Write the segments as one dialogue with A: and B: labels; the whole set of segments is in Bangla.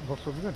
A: বক্স দিবেন?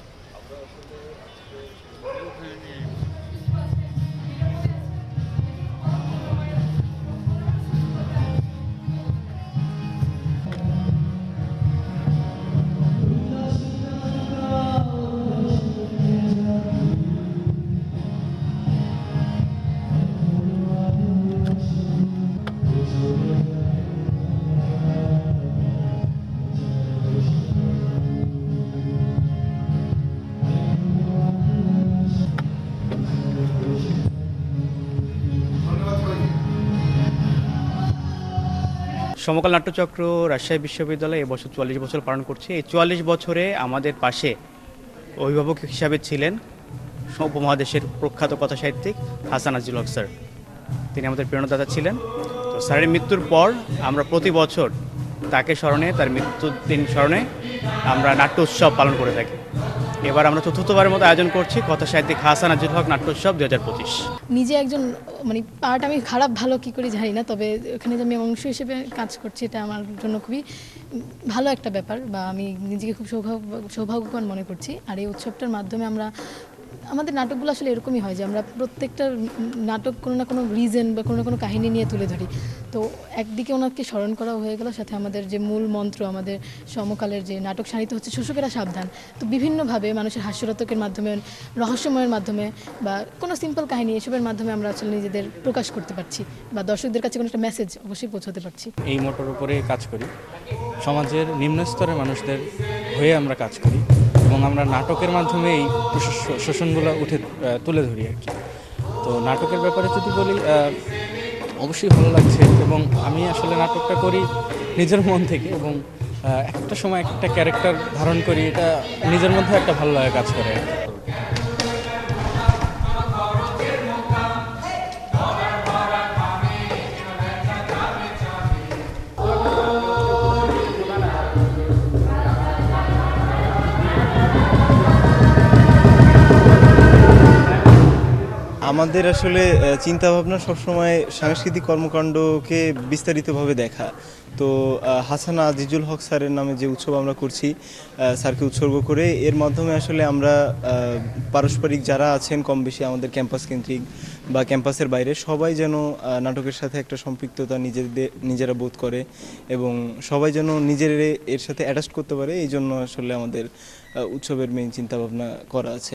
B: সমকাল নাট্যচক্র রাজশাহী বিশ্ববিদ্যালয়ে এবছর ৪৪ বছর পালন করছে। এই ৪৪ বছরে আমাদের পাশে অভিভাবক হিসাবে ছিলেন উপমহাদেশের প্রখ্যাত কথাসাহিত্যিক হাসান আজিজুল হক স্যার। তিনি আমাদের প্রেরণাদাতা ছিলেন। তো স্যারের মৃত্যুর পর আমরা প্রতি বছর তাকে স্মরণে, তার মৃত্যুর দিন স্মরণে আমরা নাট্য উৎসব পালন করে থাকি। এবার আমরা চতুর্থবারের মতো আয়োজন করছি কথাসাহিত্যিক হাসান আজিজুল হক নাট্য উৎসব ২০২৫।
C: নিজে একজন পার্ট আমি খারাপ ভালো কি করে জানি না, তবে ওখানে যে আমি অংশ হিসেবে কাজ করছি এটা আমার জন্য খুবই ভালো একটা ব্যাপার, বা আমি নিজেকে খুব সৌভাগ্যবান মনে করছি। আর এই উৎসবটার মাধ্যমে আমাদের নাটকগুলো আসলে এরকমই হয় যে আমরা প্রত্যেকটা নাটক কোনো না কোনো রিজন বা কোনো না কোনো কাহিনী নিয়ে তুলে ধরি। তো একদিকে ওনাকে স্মরণ করা হয়ে গেল, সাথে আমাদের যে মূল মন্ত্র, আমাদের সমকালের যে নাটক সাহিত্য হচ্ছে শোষকেরা সাবধান। তো বিভিন্নভাবে মানুষের হাস্যরতকের মাধ্যমে, রহস্যময়ের মাধ্যমে বা কোনো সিম্পল কাহিনী, এসবের মাধ্যমে আমরা আসলে নিজেদের প্রকাশ করতে পারছি বা দর্শকদের কাছে কোনো একটা মেসেজ অবশ্যই পৌঁছাতে পারছি।
D: এই মোটর উপরে কাজ করি, সমাজের নিম্ন স্তরের মানুষদের হয়ে আমরা কাজ করি এবং আমরা নাটকের মাধ্যমে এই শোষণগুলো তুলে ধরি আর কি। তো নাটকের ব্যাপারে যদি বলি, অবশ্যই ভালো লাগছে এবং আমি আসলে নাটকটা করি নিজের মন থেকে এবং একটা সময় একটা ক্যারেক্টার ধারণ করি, এটা নিজের মধ্যে একটা ভালো লাগা কাজ করে।
E: আমাদের আসলে চিন্তাভাবনা সবসময় সাংস্কৃতিক কর্মকাণ্ডকে বিস্তারিতভাবে দেখা। তো হাসান আজিজুল হক স্যারের নামে যে উৎসব আমরা করছি, স্যারকে উৎসর্গ করে, এর মাধ্যমে আসলে আমরা পারস্পরিক যারা আছেন কম বেশি আমাদের ক্যাম্পাস কেন্দ্রিক বা ক্যাম্পাসের বাইরে সবাই যেন নাটকের সাথে একটা সম্পৃক্ততা নিজেরা বোধ করে এবং সবাই যেন নিজের এর সাথে অ্যাটাচ করতে পারে। এই জন্য আসলে আমাদের উৎসবের মেইন চিন্তাভাবনা করা আছে।